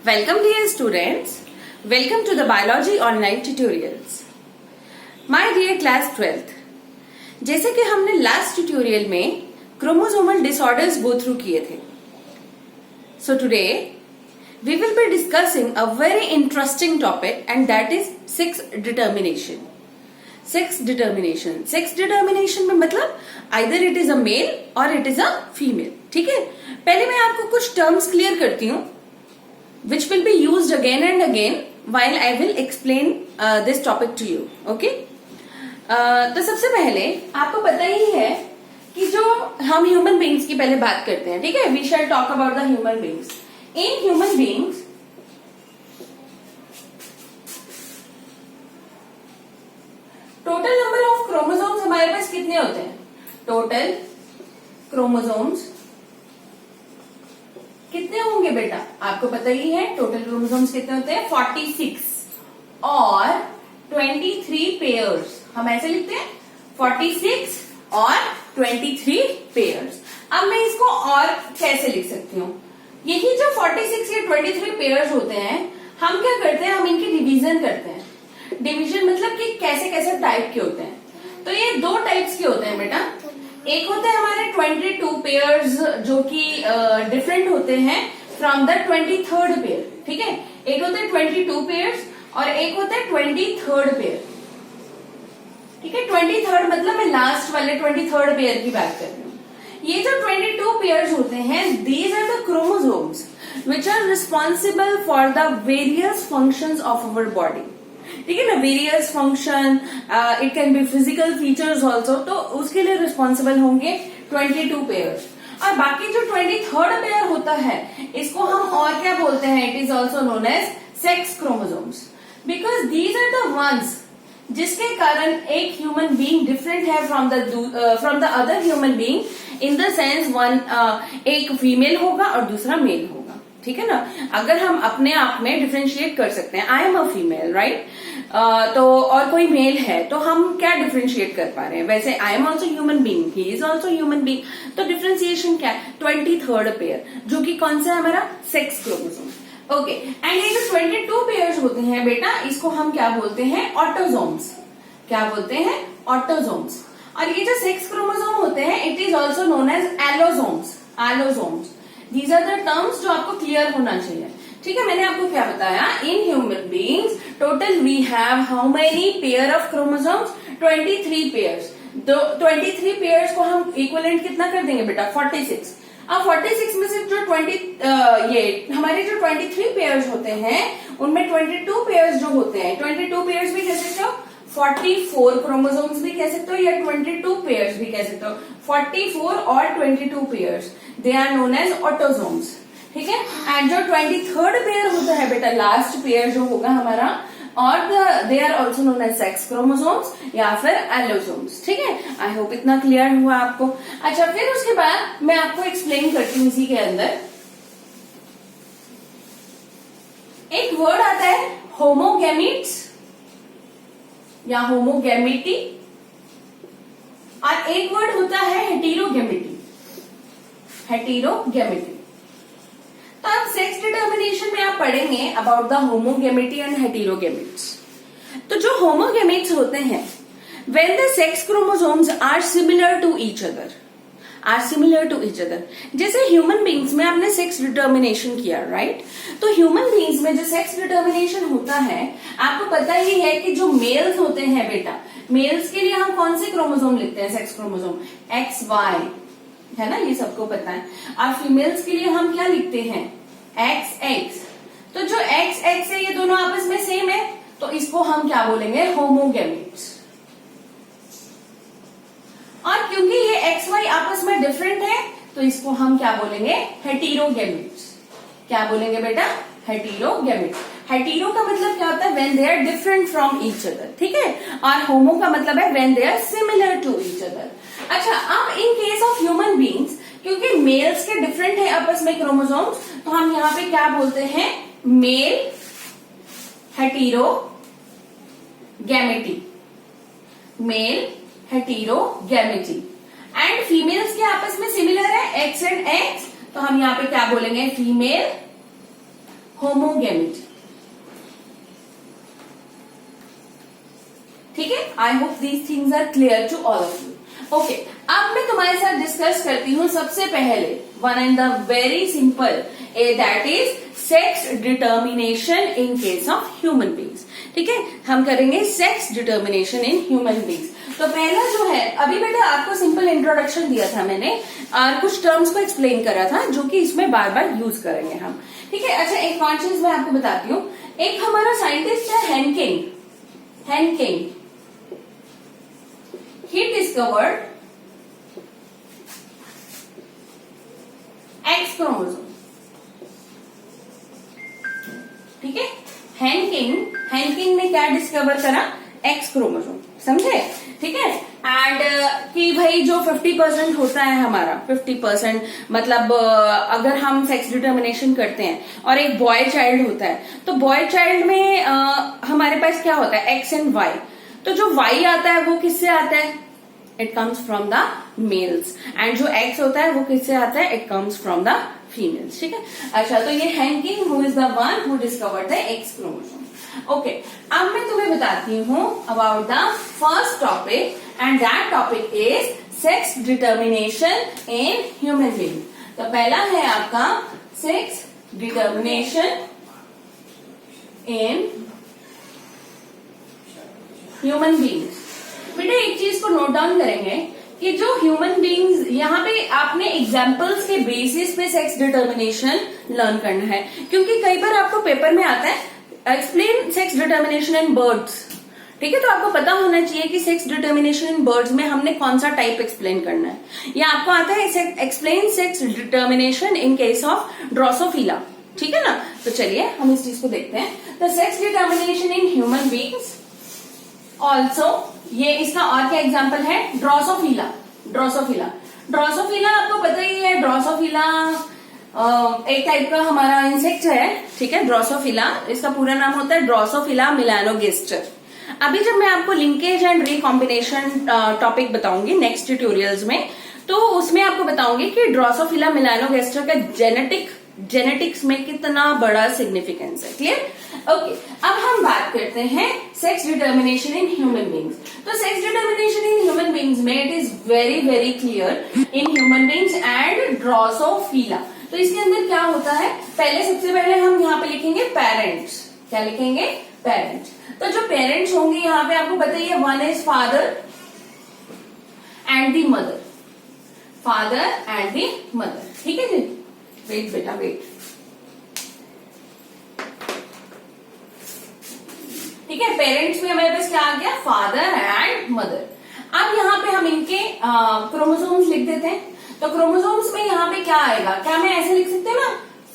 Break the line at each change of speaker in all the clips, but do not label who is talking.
Welcome dear students. Welcome to the biology online tutorials. My dear class 12th. जैसे कि हमने last tutorial में chromosomal disorders go through किए थे. So today we will be discussing a very interesting topic and that is sex determination. Sex determination. Sex determination में मतलब either it is a male or it is a female. ठीक है. पहले मैं आपको कुछ टर्म्स क्लियर करती हूँ which will be used again and again while I will explain this topic to you. Okay? तो सबसे पहले आपको पता ही है कि जो हम ह्यूमन बींग्स की पहले बात करते हैं, ठीक है. We shall talk about the human beings. In human beings total number of chromosomes हमारे पास कितने होते हैं? टोटल क्रोमोसोम्स कितने होंगे बेटा? आपको पता ही है टोटल क्रोमोसोम्स कितने होते हैं? 46 और 23 पेयर्स. हम ऐसे लिखते हैं 46 और 23 पेयर्स. अब मैं इसको और कैसे लिख सकती हूँ? यही जो 46 या 23 पेयर्स होते हैं, हम क्या करते हैं? हम इनकी डिवीजन करते हैं. डिवीजन मतलब कि कैसे कैसे टाइप के होते हैं. तो ये दो टाइप्स के होते हैं बेटा. एक होते हैं हमारे 22 पेयर्स जो कि डिफरेंट होते हैं फ्रॉम द 23rd पेयर. ठीक है. एक होते हैं 22 पेयर्स और एक होता है 23rd पेयर. ठीक है. 23rd मतलब मैं लास्ट वाले 23rd पेयर की बात कर रही हूँ. ये जो 22 पेयर्स होते हैं, these are the chromosomes which are responsible for the various functions of our body. ठीक है ना. Various function, it can be physical features also. तो उसके लिए रिस्पॉन्सिबल होंगे 22 पेयर्स. और बाकी जो 23rd पेयर होता है, इसको हम और क्या बोलते हैं? It is also known as sex chromosomes, because these are the ones जिसके कारण एक ह्यूमन बीइंग डिफरेंट है from the other human being in the sense one एक फीमेल होगा और दूसरा मेल होगा. ठीक है ना. अगर हम अपने आप में डिफरेंशिएट कर सकते हैं, I am a female right, तो और कोई मेल है, तो हम क्या डिफरेंशिएट कर पा रहे हैं? वैसे I am also human being, he is also human being. तो डिफरेंशिएशन क्या है? 23rd पेयर जो कि कौन सा है? हमारा सेक्स क्रोमोसोम. ओके. एंड ये जो 22 पेयर्स होते हैं बेटा, इसको हम क्या बोलते हैं? ऑटोसोम्स. क्या बोलते हैं? ऑटोसोम्स. और ये जो सेक्स क्रोमोसोम होते हैं, it is also known as allosomes. Allosomes. These are the terms जो आपको क्लियर होना चाहिए. ठीक है. मैंने आपको क्या बताया? In human beings total we have how many pair of chromosomes? 23 pairs. 23 pairs को हम इक्विवेलेंट कितना कर देंगे बेटा? 46. अब 46 में से जो ये हमारे जो 23 पेयर्स होते हैं, उनमें 22 पेयर्स जो होते हैं, 22 पेयर्स भी कह सकते हो, 44 क्रोमोसोम्स भी कह सकते हो, या 22 पेयर्स भी कह सकते हो. 44 और 22 pairs, they are known as autosomes. ठीक है. एंड जो 23rd पेयर होता है बेटा, लास्ट पेयर जो होगा हमारा, और they are also known as sex chromosomes या फिर एलोसोम्स. ठीक है. आई होप इतना क्लियर हुआ आपको. अच्छा, फिर उसके बाद मैं आपको एक्सप्लेन करती हूँ. इसी के अंदर एक वर्ड आता है होमोगैमीट्स या होमोगैमेटी, और एक वर्ड होता है हेटेरोगैमेटी. हेटेरोगैमेटी. तो अब सेक्स डिटर्मिनेशन में आप पढ़ेंगे about the homogamety and heterogametes. तो जो होमोगैमेट्स होते हैं, when the sex chromosomes are similar to each other, जैसे ह्यूमन बींग्स में आपने सेक्स डिटर्मिनेशन किया राइट. तो ह्यूमन बींग्स में जो सेक्स डिटर्मिनेशन होता है, आपको पता ही है कि जो मेल्स होते हैं बेटा, मेल्स के लिए हम कौन से क्रोमोसोम लिखते हैं? सेक्स क्रोमोसोम XY, है ना. ये सबको पता है. और फीमेल्स के लिए हम क्या लिखते हैं? XX. तो जो XX है, ये दोनों आपस में सेम है, तो इसको हम क्या बोलेंगे? होमोगैमेट्स. और क्योंकि ये XY आपस में डिफरेंट है, तो इसको हम क्या बोलेंगे? हेटेरोगैमेट्स. क्या बोलेंगे बेटा? हेटेरोगैमेट्स. हेटेरो का मतलब क्या होता है? When they are different from each other. ठीक है. और होमो का मतलब है when they are similar to each other. अच्छा, अब in case of human beings, क्योंकि मेल्स के डिफरेंट है आपस में क्रोमोसोम्स, तो हम यहाँ पे क्या बोलते हैं? Mail heterogamety. Mail heterogamety. And females के आपस में सिमिलर है X एंड X, तो हम यहाँ पे क्या बोलेंगे? Female homogamety. गैमेट। ठीक है, I hope these things are clear to all of you. Okay, अब मैं तुम्हारे साथ डिस्कस करती हूँ सबसे पहले one and the very simple, that is sex determination in case of human beings. ठीक है, हम करेंगे sex determination in human beings. तो पहला जो है, अभी बेटा आपको सिंपल इंट्रोडक्शन दिया था मैंने और कुछ टर्म्स को एक्सप्लेन करा था जो कि इसमें बार बार यूज करेंगे हम। ठीक है, अच्छा एक कॉन्शियस मैं आपको बताती हूँ। एक हमारा साइंटिस्ट है हेनकिंग, he discovered X chromosome। ठीक है, हेनकिंग ने क्या डिस्कवर करा? X क्रोमोसोम, समझे? ठीक है, एंड कि भाई जो 50% होता है हमारा 50%, मतलब अगर हम सेक्स डिटर्मिनेशन करते हैं और एक बॉय चाइल्ड होता है, तो बॉय चाइल्ड में हमारे पास क्या होता है? X and Y। तो जो Y आता है वो किससे आता है? It comes from the males. And जो X होता है वो किससे आता है? It comes from the females. ठीक है, अच्छा तो ये Henking who is the one who discovered the X chromosome. Okay, अब मैं तुम्हें बताती हूँ about the first topic and that topic is sex determination in human being. तो पहला है आपका sex determination in human beings. बेटा एक चीज को नोट डाउन करेंगे कि जो ह्यूमन बीइंग्स, यहाँ पे आपने एग्जाम्पल्स के बेसिस पे सेक्स डिटर्मिनेशन लर्न करना है, क्योंकि कई बार आपको पेपर में आता है explain sex determination in birds. ठीक है, तो आपको पता होना चाहिए कि सेक्स डिटर्मिनेशन इन बर्ड्स में हमने कौन सा टाइप एक्सप्लेन करना है। या आपको आता है explain sex determination in case of Drosophila. ठीक है ना, तो चलिए हम इस चीज को देखते हैं। तो sex determination in human beings also, ये इसका और क्या एग्जाम्पल है? ड्रोसोफिला आपको पता ही है। ड्रोसोफिला एक टाइप का हमारा इंसेक्ट है। ठीक है, ड्रोसोफिला, इसका पूरा नाम होता है ड्रोसोफिला मिलानोगेस्टर। अभी जब मैं आपको लिंकेज एंड रिकॉम्बिनेशन टॉपिक बताऊंगी नेक्स्ट ट्यूटोरियल्स में, तो उसमें आपको बताऊंगी कि ड्रोसोफिला मिलानोगेस्टर का जेनेटिक्स में कितना बड़ा सिग्निफिकेंस है। क्लियर? ओके, अब हम बात करते हैं sex determination in human beings. तो sex determination in human beings में it is very very clear in human beings and drosophila. तो इसके अंदर क्या होता है? पहले सबसे पहले हम यहाँ पे लिखेंगे पेरेंट्स। क्या लिखेंगे? पेरेंट्स। तो जो पेरेंट्स होंगे यहाँ पे आपको बताइए, one is father and the mother. Father and the mother. ठीक है जी, वेट बेटा वेट। ठीक है, पेरेंट्स में हमारे पास क्या आ गया? Father and mother. अब यहाँ पे हम इनके क्रोमोसोम्स लिख देते हैं। तो क्रोमोसोम्स में यहाँ पे क्या आएगा? क्या मैं ऐसे लिख सकते हैं ना,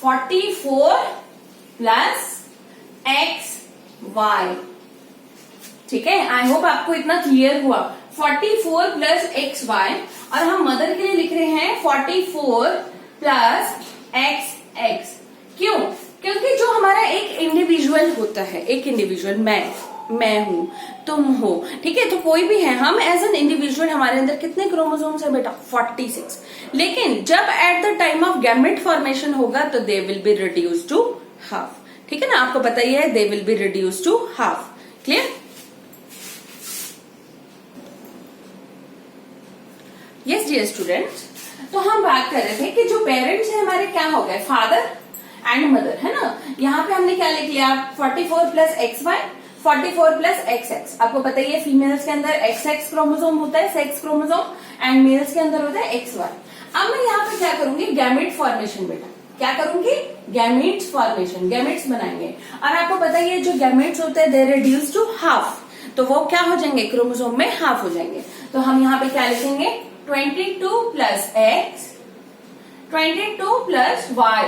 44 प्लस XY। ठीक है, आई होप आपको इतना क्लियर हुआ। 44 प्लस XY, और हम मदर के लिए लिख रहे हैं 44 प्लस XX। क्यों? क्योंकि जो हमारा एक इंडिविजुअल होता है, एक इंडिविजुअल, मैं हूं, तुम हो, ठीक है, तो कोई भी है, हम एज एन इंडिविजुअल, हमारे अंदर कितने क्रोमोसोम्स है बेटा? 46। लेकिन जब at the time of gamete formation होगा तो they will be reduce to half. ठीक है ना, आपको पता ही है, they will be reduce to half. Clear? Yes dear students, तो हम बात कर रहे थे कि जो पेरेंट्स है हमारे क्या हो गए? फादर एंड मदर, है ना। यहाँ पे हमने क्या लिख लिया? 44 प्लस XY, 44 प्लस XX। आपको पता ही है फीमेल्स के अंदर XX क्रोमोसोम होता है, सेक्स क्रोमोसोम, एंड मेल्स के अंदर होता है XY। अब मैं यहाँ पे क्या करूंगी? गैमेट फॉर्मेशन बेटा। क्या करूंगी? गैमेट्स फॉर्मेशन, गैमेट्स बनाएंगे। और आपको पता ही है जो गैमेट्स होते हैं दे रिड्यूस टू हाफ, तो वो क्या हो जाएंगे? क्रोमोसोम में हाफ हो जाएंगे। तो हम यहाँ पे क्या लिखेंगे? 22 plus X, 22 plus Y।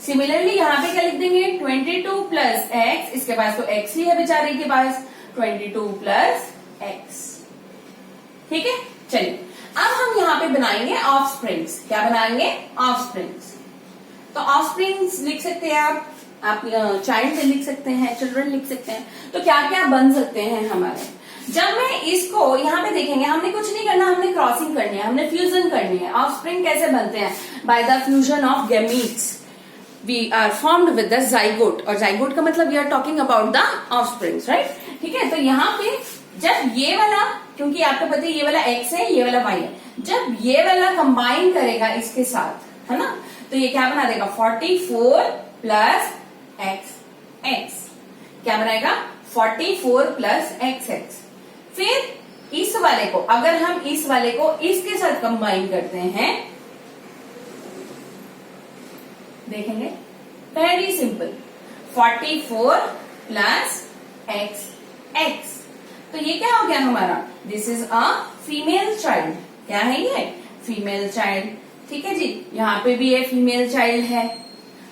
Similarly यहाँ पे क्या लिख देंगे? 22 प्लस X, इसके पास तो X ही है बेचारे के पास, 22 प्लस X। ठीक है, चलिए अब हम यहाँ पे बनाएंगे ऑफस्प्रिंग्स। क्या बनाएंगे? ऑफस्प्रिंग्स। तो ऑफस्प्रिंग्स लिख सकते हैं आप चाइल्ड लिख सकते हैं, चिल्ड्रन लिख सकते हैं। तो क्या क्या बन सकते हैं हमारे? जब मैं इसको यहाँ पे देखेंगे, हमने कुछ नहीं करना, हमने क्रॉसिंग करनी है, हमने फ्यूजन करनी है। ऑफस्प्रिंग कैसे बनते हैं? By the fusion of gametes. We are formed with the zygote, और जाइगोट का मतलब we are talking about the offsprings, right. ठीक है, तो यहाँ पे जब ये वाला, क्योंकि आपको पता है ये वाला x है, ये वाला y है, जब ये वाला कंबाइन करेगा इसके साथ, है ना, तो ये क्या बना देगा 44 प्लस xx, क्या बनाएगा 44 प्लस xx। फिर इस वाले को, अगर हम इस वाले को इसके साथ कंबाइन करते हैं, देखेंगे वेरी सिंपल, 44 प्लस xx, तो ये क्या हो गया हमारा, this is a female child. क्या है ये, फीमेल चाइल्ड। ठीक है जी, यहाँ पे भी ये फीमेल चाइल्ड है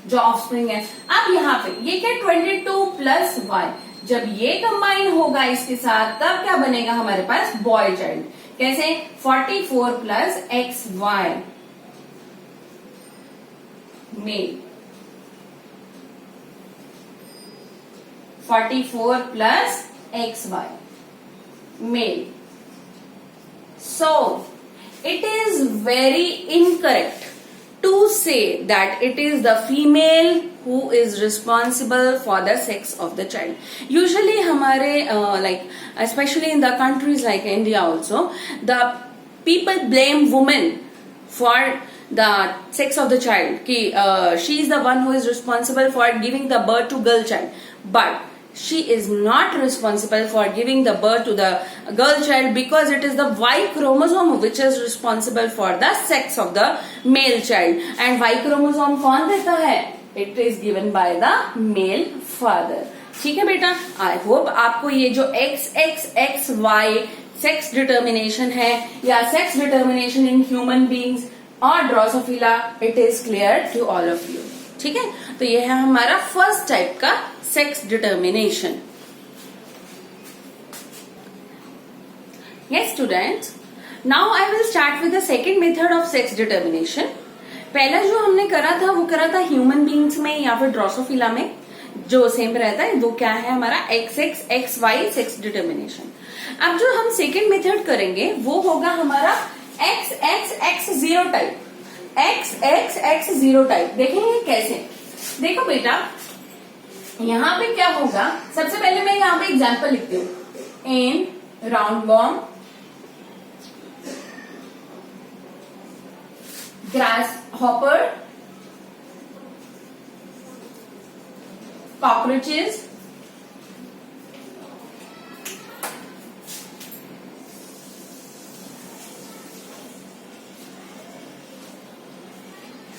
जो ऑफस्प्रिंग है। अब यहाँ पे ये क्या 22 प्लस y, जब ये कंबाइन होगा इसके साथ तब क्या बनेगा हमारे पास बॉय चाइल्ड। कैसे, 44 plus xy male, 44 plus xy male. So, it is very incorrect to say that it is the female who is responsible for the sex of the child. Usually हमारे like especially in the countries like India also, the people blame women for the sex of the child, कि she is the one who is responsible for giving the birth to girl child, but she is not responsible for giving the birth to the girl child, because it is the Y chromosome which is responsible for the sex of the male child, and Y chromosome कौन देता है, it is given by the male father। ठीक है बेटा, I hope आपको ये जो XXXY sex determination है या sex determination in human beings और drosophila, it is clear to all of you. ठीक है, तो ये है हमारा फर्स्ट टाइप का sex determination. Yes students, now I will start with the second method of sex determination। पहला जो हमने करा था वो करा था ह्यूमन बींग्स में या फिर ड्रोसोफिला में, जो सेम रहता है, वो क्या है हमारा XXXY सेक्स डिटर्मिनेशन। अब जो हम सेकेंड मेथड करेंगे वो होगा हमारा XXX0 टाइप, XXX0 टाइप। देखेंगे कैसे, देखो बेटा यहाँ पे क्या होगा, सबसे पहले मैं यहाँ पे एग्जांपल लिखती हूँ। In round warm, grass hopper, cockroaches,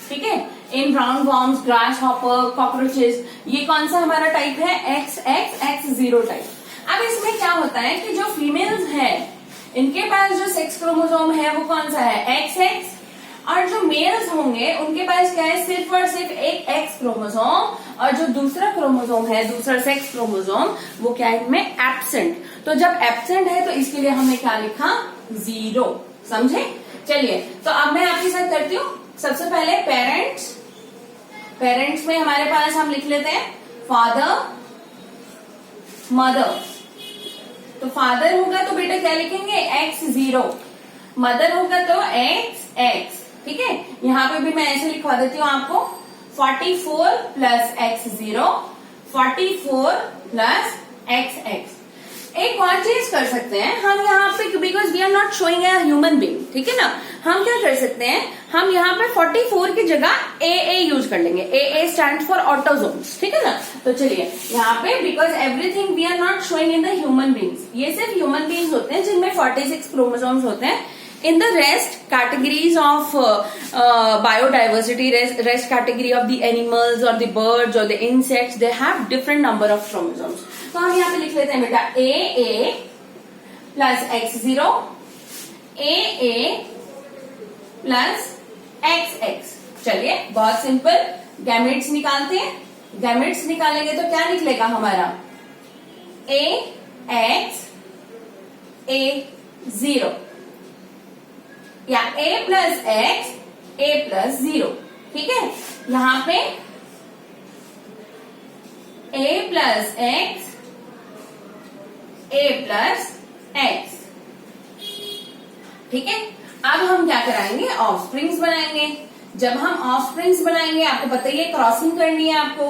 ठीक है, in round worms, grass hopper, cockroaches, ये कौन सा हमारा टाइप है, XXX0 टाइप। अब इसमें क्या होता है कि जो फीमेल्स है इनके पास जो सेक्स क्रोमोसोम है वो कौन सा है, XX, और जो मेल्स होंगे उनके पास क्या है, सिर्फ और सिर्फ एक X क्रोमोसोम, और जो दूसरा क्रोमोसोम है, दूसरा सेक्स क्रोमोसोम, वो क्या है इनमें एब्सेंट। तो जब एब्सेंट है तो इसके लिए हमने क्या लिखा, 0। समझे। चलिए, तो अब मैं आपके साथ करती हूँ। सबसे पहले पेरेंट्स, पेरेंट्स में हमारे पास हम लिख लेते हैं फादर, मदर। तो फादर होगा तो बेटा क्या लिखेंगे, X0, मदर होगा तो XX। ठीक है, यहाँ पे भी मैं ऐसे लिखवा देती हूँ आपको, 44 प्लस X0, 44 प्लस XX। एक और चीज कर सकते हैं हम यहाँ पे, because we are not showing a human being, ठीक है ना, हम क्या कर सकते हैं, हम यहाँ पे 44 की जगह AA यूज कर लेंगे। AA स्टैंड फॉर ऑटोजोम्स, ठीक है ना। तो चलिए यहाँ पे, because everything we are not showing in the human beings, ये सिर्फ ह्यूमन बीइंग्स होते हैं जिनमें 46 क्रोमोसोम्स होते हैं। In the rest categories of biodiversity, rest category of the animals or the birds or the insects, they have different number of chromosomes. तो हम यहाँ पे लिख लेते हैं बेटा AA plus X0, AA plus XX। चलिए बहुत सिंपल, गैमेट्स निकालते हैं। गैमेट्स निकालेंगे तो क्या निकलेगा हमारा, AX A0 या A plus X A plus 0। ठीक है, यहाँ पे A plus X A plus X। ठीक है, अब हम क्या कराएंगे, ऑफस्प्रिंग्स बनाएंगे। जब हम ऑफस्प्रिंग्स बनाएंगे, आपको पता ही है क्रॉसिंग करनी है आपको,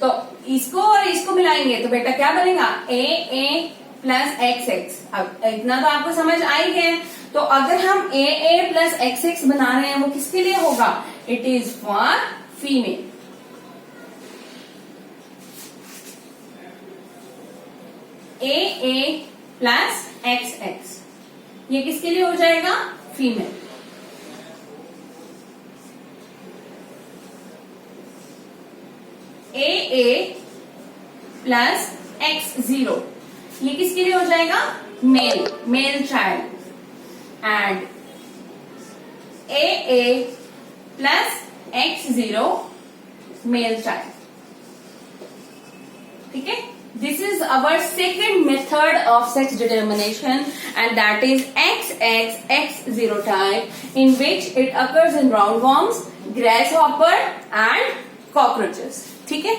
तो इसको और इसको मिलाएंगे तो बेटा क्या बनेगा, ए प्लस एक्स एक्स। अब इतना तो आपको समझ आ ही गया। तो अगर हम ए प्लस एक्स एक्स बना रहे हैं वो किसके लिए होगा, it is for female. A plus x x ये किसके लिए हो जाएगा, फीमेल। ए प्लस एक्स जीरो ये किसके लिए हो जाएगा, male child. And A plus x zero male child. ठीक है, this is our second method of sex determination, and that is XX xerotype, in which it occurs in roundworms, grasshopper and cockroaches. ठीक है।